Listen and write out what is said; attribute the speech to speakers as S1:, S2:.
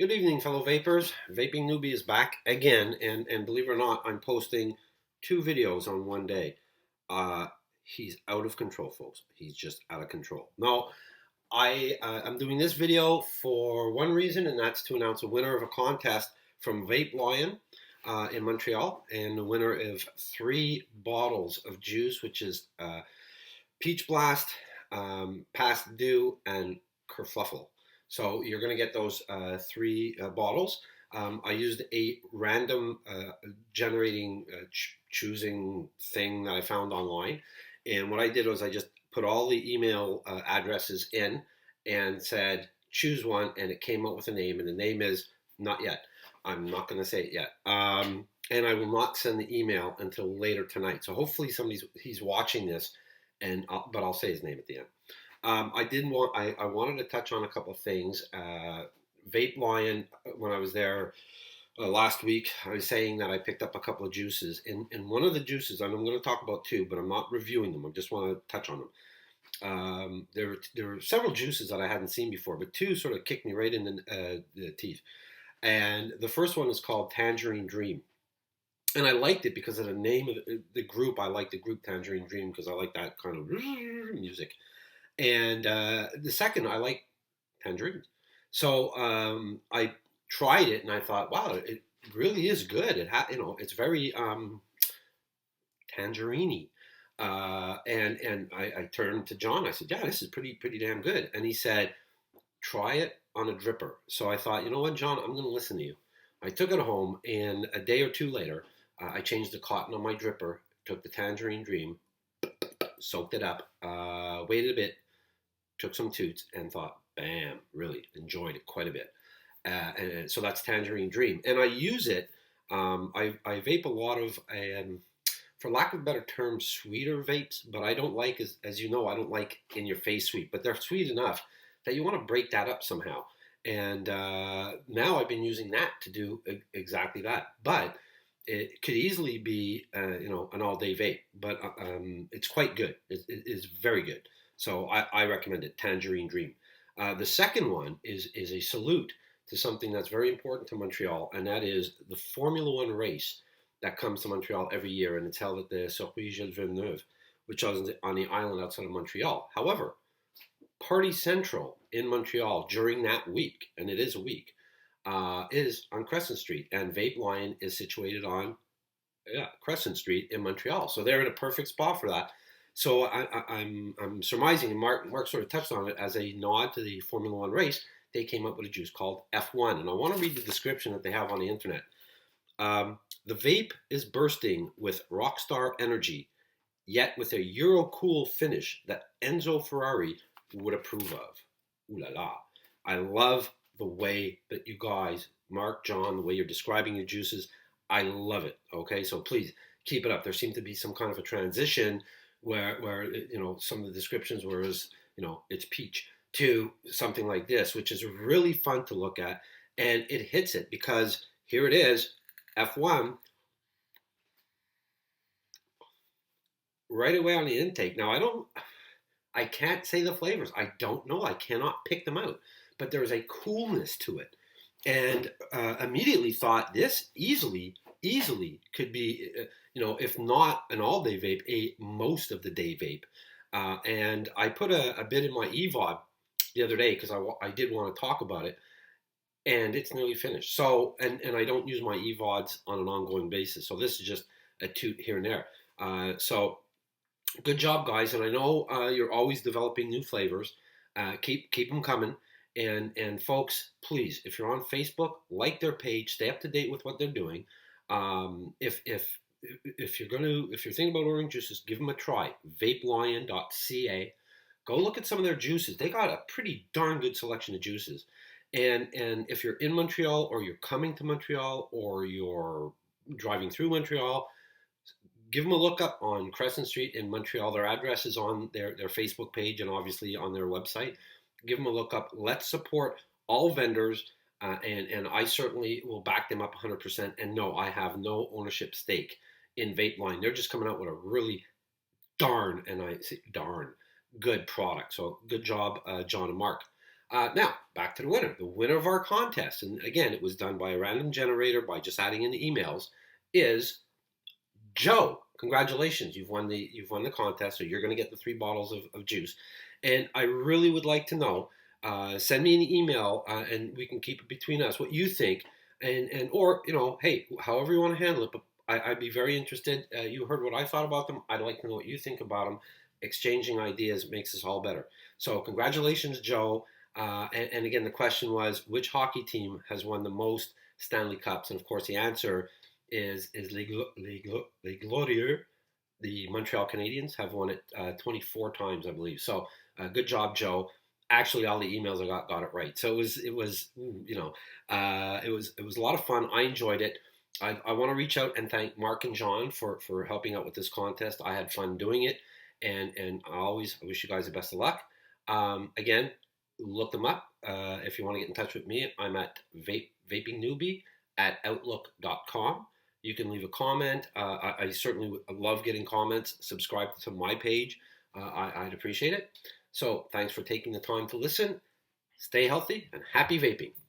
S1: Good evening, fellow vapors. Vaping Newbie is back again, and believe it or not, I'm posting two videos on one day. Uh, he's out of control, folks. He's just out of control. Now, I'm doing this video for one reason, and that's to announce a winner of a contest from Vapelion in Montreal, and the winner of 3 bottles of juice, which is Peach Blast, Past Due, and Kerfluffle. So you're going to get those 3 bottles. I used a random generating choosing thing that I found online. And what I did was I just put all the email addresses in and said, choose one. And it came up with a name. And the name is not yet. I'm not going to say it yet. And I will not send the email until later tonight. So hopefully he's watching this, but I'll say his name at the end. I wanted to touch on a couple of things. Vapelion, when I was there last week, I was saying that I picked up a couple of juices, and one of the juices, and I'm going to talk about 2, but I'm not reviewing them. I just want to touch on them. There were several juices that I hadn't seen before, but 2 sort of kicked me right in the teeth. And the first one is called Tangerine Dream. And I liked it because of the name of the group. I like the group Tangerine Dream because I like that kind of music. And the second, I like tangerines. So I tried it, and I thought, wow, it really is good. It's very tangerine-y. And I turned to John. I said, yeah, this is pretty damn good. And he said, try it on a dripper. So I thought, you know what, John, I'm going to listen to you. I took it home, and a day or 2 later, I changed the cotton on my dripper, took the Tangerine Dream, soaked it up, waited a bit, took some toots, and thought, bam, really enjoyed it quite a bit. And so that's Tangerine Dream. And I use it, I vape a lot of, for lack of a better term, sweeter vapes, but I don't like, as you know, I don't like in-your-face sweet, but they're sweet enough that you want to break that up somehow. And now I've been using that to do exactly that. But it could easily be, an all-day vape, but it's quite good. It is very good. So I recommend it, Tangerine Dream. The second one is a salute to something that's very important to Montreal, and that is the Formula One race that comes to Montreal every year, and it's held at the Circuit Gilles Villeneuve, which is on the island outside of Montreal. However, Party Central in Montreal during that week, and it is a week, is on Crescent Street, and Vapelion is situated on Crescent Street in Montreal. So they're in a perfect spot for that. So I'm surmising, and Mark sort of touched on it, as a nod to the Formula One race, they came up with a juice called F1. And I want to read the description that they have on the internet. The vape is bursting with rockstar energy, yet with a Euro-cool finish that Enzo Ferrari would approve of. Ooh la la. I love the way that you guys, Mark, John, the way you're describing your juices. I love it. Okay, so please keep it up. There seemed to be some kind of a transition where some of the descriptions were it's peach to something like this, which is really fun to look at, and it hits it because here it is, F1, right away on the intake. Now I can't say the flavors. I don't know. I cannot pick them out, but there's a coolness to it, and immediately thought this easily could be, if not an all-day vape, a most of the day vape. And I put a bit in my EVOD the other day because I did want to talk about it, and it's nearly finished. So, and I don't use my EVODs on an ongoing basis, so this is just a toot here and there. So, good job, guys, and I know you're always developing new flavors. Keep them coming. And folks, please, if you're on Facebook, like their page, stay up to date with what they're doing. If you're thinking about ordering juices, give them a try. Vapelion.ca. Go look at some of their juices. They got a pretty darn good selection of juices. And if you're in Montreal, or you're coming to Montreal, or you're driving through Montreal, give them a look up on Crescent Street in Montreal. Their address is on their Facebook page and obviously on their website. Give them a look up. Let's support all vendors, and I certainly will back them up 100%. And no, I have no ownership stake in Vapelion. They're just coming out with a really darn good product. So good job, John and Mark. Now, back to the winner. The winner of our contest, and again, it was done by a random generator by just adding in the emails, is Joe. Congratulations, you've won the contest, so you're going to get the 3 bottles of juice. And I really would like to know. Send me an email, and we can keep it between us. What you think, and or hey, however you want to handle it. But I'd be very interested. You heard what I thought about them. I'd like to know what you think about them. Exchanging ideas makes us all better. So congratulations, Joe. And again, the question was, which hockey team has won the most Stanley Cups? And of course, the answer is Les Glorieux. The Montreal Canadiens have won it 24 times, I believe. So good job, Joe. Actually, all the emails I got it right. So it was a lot of fun. I enjoyed it. I want to reach out and thank Mark and John for helping out with this contest. I had fun doing it, and I wish you guys the best of luck. Again, look them up if you want to get in touch with me. I'm at Vaping Newbie at outlook.com. You can leave a comment. I certainly would love getting comments. Subscribe to my page. I'd appreciate it. So thanks for taking the time to listen. Stay healthy and happy vaping.